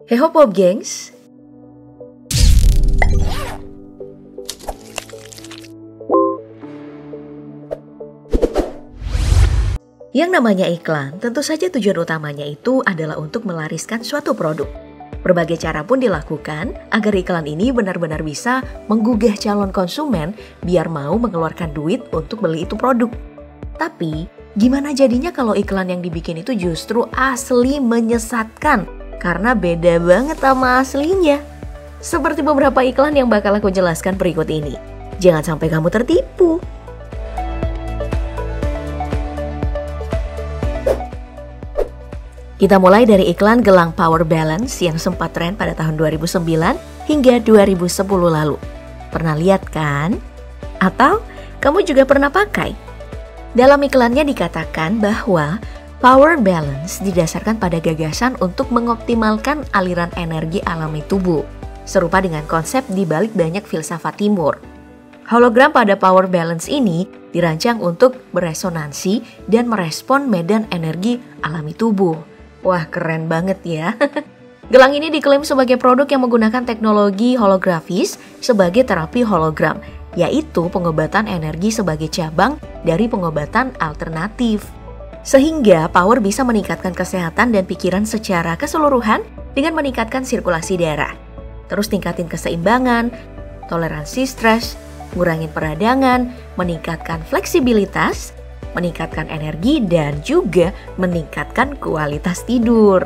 Hey hop hop gengs. Yang namanya iklan, tentu saja tujuan utamanya itu adalah untuk melariskan suatu produk. Berbagai cara pun dilakukan agar iklan ini benar-benar bisa menggugah calon konsumen biar mau mengeluarkan duit untuk beli itu produk. Tapi, gimana jadinya kalau iklan yang dibikin itu justru asli menyesatkan? Karena beda banget sama aslinya. Seperti beberapa iklan yang bakal aku jelaskan berikut ini. Jangan sampai kamu tertipu. Kita mulai dari iklan gelang Power Balance yang sempat tren pada tahun 2009 hingga 2010 lalu. Pernah lihat kan? Atau kamu juga pernah pakai? Dalam iklannya dikatakan bahwa Power Balance didasarkan pada gagasan untuk mengoptimalkan aliran energi alami tubuh, serupa dengan konsep di balik banyak filsafat timur. Hologram pada Power Balance ini dirancang untuk beresonansi dan merespon medan energi alami tubuh. Wah, keren banget ya. Gelang ini diklaim sebagai produk yang menggunakan teknologi holografis sebagai terapi hologram, yaitu pengobatan energi sebagai cabang dari pengobatan alternatif. Sehingga Power bisa meningkatkan kesehatan dan pikiran secara keseluruhan dengan meningkatkan sirkulasi darah. Terus tingkatin keseimbangan, toleransi stres, ngurangin peradangan, meningkatkan fleksibilitas, meningkatkan energi, dan juga meningkatkan kualitas tidur.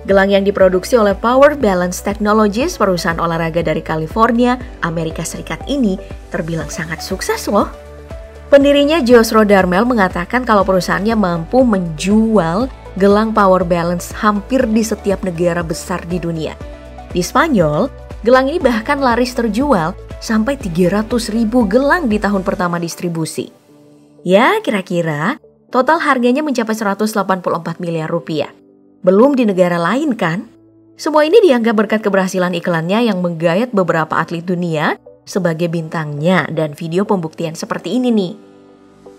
Gelang yang diproduksi oleh Power Balance Technologies, perusahaan olahraga dari California, Amerika Serikat ini terbilang sangat sukses loh. Pendirinya Josh Rodarmel mengatakan kalau perusahaannya mampu menjual gelang Power Balance hampir di setiap negara besar di dunia. Di Spanyol, gelang ini bahkan laris terjual sampai 300.000 gelang di tahun pertama distribusi. Ya, kira-kira total harganya mencapai 184 miliar rupiah. Belum di negara lain kan? Semua ini dianggap berkat keberhasilan iklannya yang menggayat beberapa atlet dunia sebagai bintangnya dan video pembuktian seperti ini nih.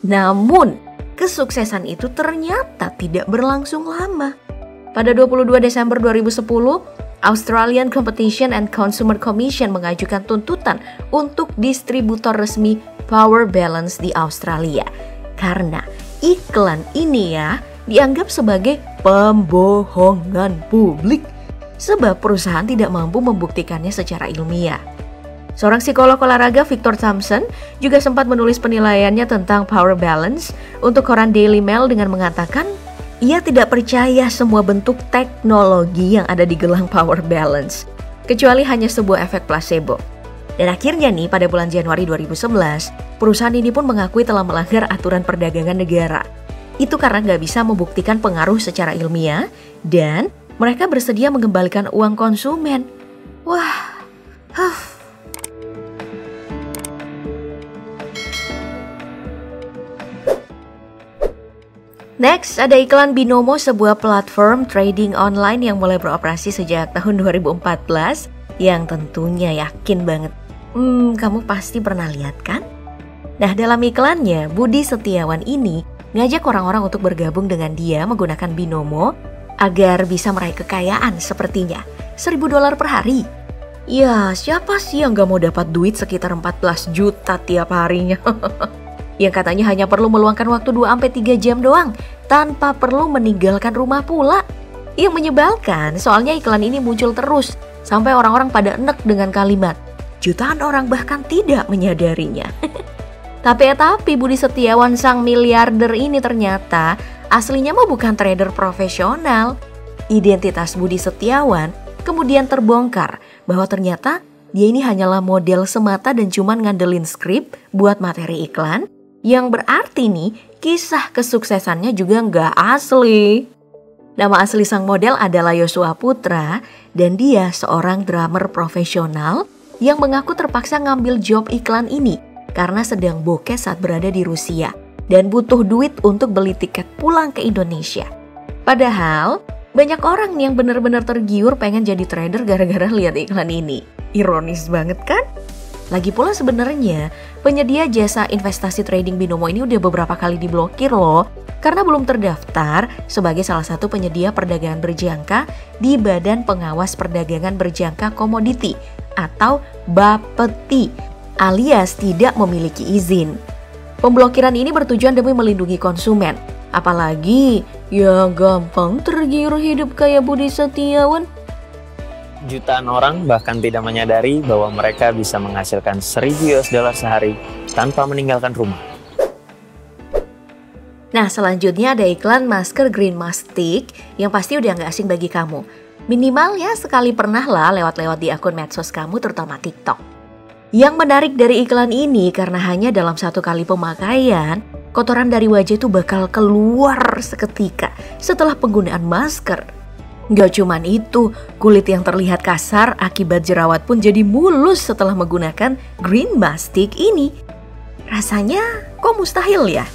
Namun, kesuksesan itu ternyata tidak berlangsung lama. Pada 22 Desember 2010, Australian Competition and Consumer Commission mengajukan tuntutan untuk distributor resmi Power Balance di Australia karena iklan ini ya dianggap sebagai pembohongan publik sebab perusahaan tidak mampu membuktikannya secara ilmiah. Seorang psikolog olahraga Victor Thompson juga sempat menulis penilaiannya tentang Power Balance untuk koran Daily Mail dengan mengatakan ia tidak percaya semua bentuk teknologi yang ada di gelang Power Balance kecuali hanya sebuah efek placebo. Dan akhirnya nih pada bulan Januari 2011, perusahaan ini pun mengakui telah melanggar aturan perdagangan negara. Itu karena nggak bisa membuktikan pengaruh secara ilmiah dan mereka bersedia mengembalikan uang konsumen. Wah, Next, ada iklan Binomo, sebuah platform trading online yang mulai beroperasi sejak tahun 2014 yang tentunya yakin banget. Kamu pasti pernah lihat kan? Nah, dalam iklannya, Budi Setiawan ini ngajak orang-orang untuk bergabung dengan dia menggunakan Binomo agar bisa meraih kekayaan sepertinya $1.000 per hari. Ya, siapa sih yang gak mau dapat duit sekitar 14 juta tiap harinya? Yang katanya hanya perlu meluangkan waktu 2-3 jam doang tanpa perlu meninggalkan rumah pula. Yang menyebalkan, soalnya iklan ini muncul terus sampai orang-orang pada enek dengan kalimat jutaan orang bahkan tidak menyadarinya. Tapi Budi Setiawan sang miliarder ini ternyata aslinya mah bukan trader profesional. Identitas Budi Setiawan kemudian terbongkar bahwa ternyata dia ini hanyalah model semata dan cuman ngandelin skrip buat materi iklan, yang berarti nih kisah kesuksesannya juga nggak asli. Nama asli sang model adalah Yosua Putra dan dia seorang drummer profesional yang mengaku terpaksa ngambil job iklan ini karena sedang bokeh saat berada di Rusia dan butuh duit untuk beli tiket pulang ke Indonesia. Padahal banyak orang yang benar-benar tergiur pengen jadi trader gara-gara lihat iklan ini. Ironis banget kan? Lagi pula sebenarnya penyedia jasa investasi trading Binomo ini udah beberapa kali diblokir loh karena belum terdaftar sebagai salah satu penyedia perdagangan berjangka di Badan Pengawas Perdagangan Berjangka Komoditi atau Bapeti alias tidak memiliki izin. Pemblokiran ini bertujuan demi melindungi konsumen, apalagi ya gampang tergiur hidup kayak Budi Setiawan. Jutaan orang bahkan tidak menyadari bahwa mereka bisa menghasilkan 1.000 US dollar sehari tanpa meninggalkan rumah. Nah, selanjutnya ada iklan masker Green Mastic yang pasti udah nggak asing bagi kamu. Minimal ya sekali pernah lah lewat-lewat di akun medsos kamu terutama TikTok. Yang menarik dari iklan ini karena hanya dalam 1 kali pemakaian, kotoran dari wajah itu bakal keluar seketika setelah penggunaan masker. Gak cuman itu, kulit yang terlihat kasar akibat jerawat pun jadi mulus setelah menggunakan Green Mastic ini. Rasanya kok mustahil ya?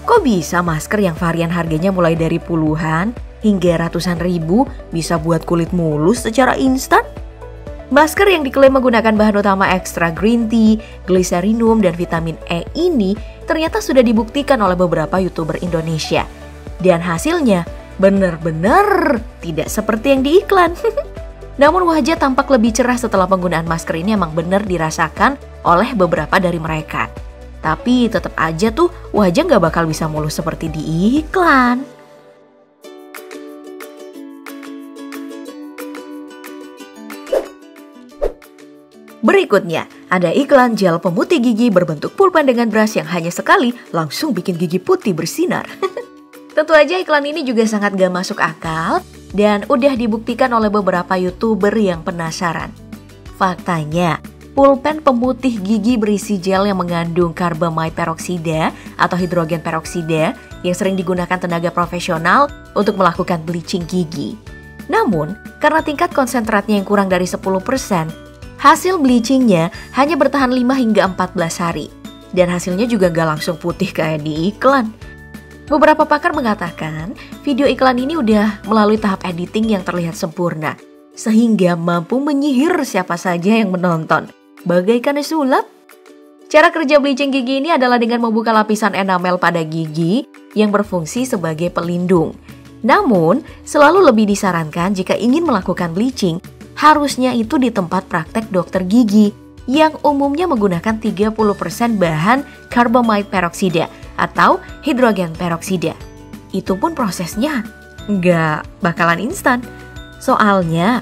Kok bisa masker yang varian harganya mulai dari puluhan hingga ratusan ribu bisa buat kulit mulus secara instan? Masker yang diklaim menggunakan bahan utama ekstra green tea, glycerinum, dan vitamin E ini ternyata sudah dibuktikan oleh beberapa YouTuber Indonesia. Dan hasilnya benar-benar tidak seperti yang di iklan. Namun wajah tampak lebih cerah setelah penggunaan masker ini emang benar dirasakan oleh beberapa dari mereka. Tapi tetap aja tuh wajah nggak bakal bisa mulus seperti di iklan. Berikutnya, ada iklan gel pemutih gigi berbentuk pulpen dengan brush yang hanya sekali langsung bikin gigi putih bersinar. Tentu aja iklan ini juga sangat gak masuk akal dan udah dibuktikan oleh beberapa YouTuber yang penasaran. Faktanya, pulpen pemutih gigi berisi gel yang mengandung karbamid peroksida atau hidrogen peroksida yang sering digunakan tenaga profesional untuk melakukan bleaching gigi. Namun, karena tingkat konsentratnya yang kurang dari 10%, hasil bleachingnya hanya bertahan 5 hingga 14 hari. Dan hasilnya juga gak langsung putih kayak di iklan. Beberapa pakar mengatakan video iklan ini udah melalui tahap editing yang terlihat sempurna, sehingga mampu menyihir siapa saja yang menonton, bagaikan sulap. Cara kerja bleaching gigi ini adalah dengan membuka lapisan enamel pada gigi yang berfungsi sebagai pelindung. Namun, selalu lebih disarankan jika ingin melakukan bleaching, harusnya itu di tempat praktek dokter gigi yang umumnya menggunakan 30% bahan karbamid peroksida atau hidrogen peroksida. Itu pun prosesnya nggak bakalan instan. Soalnya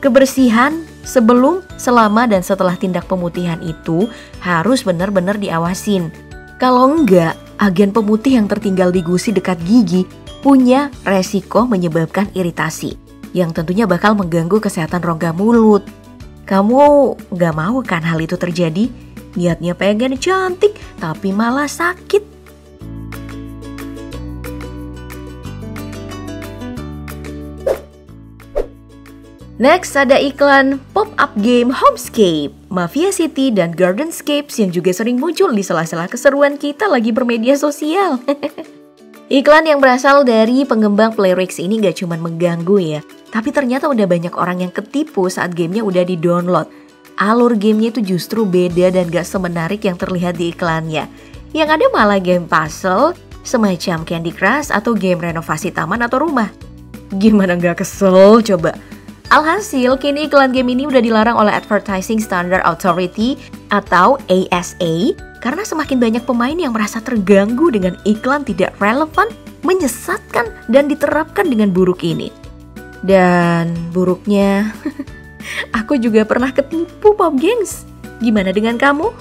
kebersihan sebelum, selama, dan setelah tindak pemutihan itu harus benar-benar diawasin. Kalau enggak, agen pemutih yang tertinggal di gusi dekat gigi punya resiko menyebabkan iritasi yang tentunya bakal mengganggu kesehatan rongga mulut. Kamu gak mau kan hal itu terjadi? Niatnya pengen cantik, tapi malah sakit. Next ada iklan pop-up game Homescape, Mafia City, dan Gardenscapes yang juga sering muncul di sela-sela keseruan kita lagi bermedia sosial. Iklan yang berasal dari pengembang Playrix ini gak cuma mengganggu ya, tapi ternyata udah banyak orang yang ketipu saat gamenya udah di-download. Alur gamenya itu justru beda dan gak semenarik yang terlihat di iklannya. Yang ada malah game puzzle, semacam Candy Crush atau game renovasi taman atau rumah. Gimana gak kesel coba? Alhasil, kini iklan game ini udah dilarang oleh Advertising Standard Authority atau ASA karena semakin banyak pemain yang merasa terganggu dengan iklan tidak relevan, menyesatkan, dan diterapkan dengan buruk ini. Dan buruknya, aku juga pernah ketipu, Pop Gengs. Gimana dengan kamu?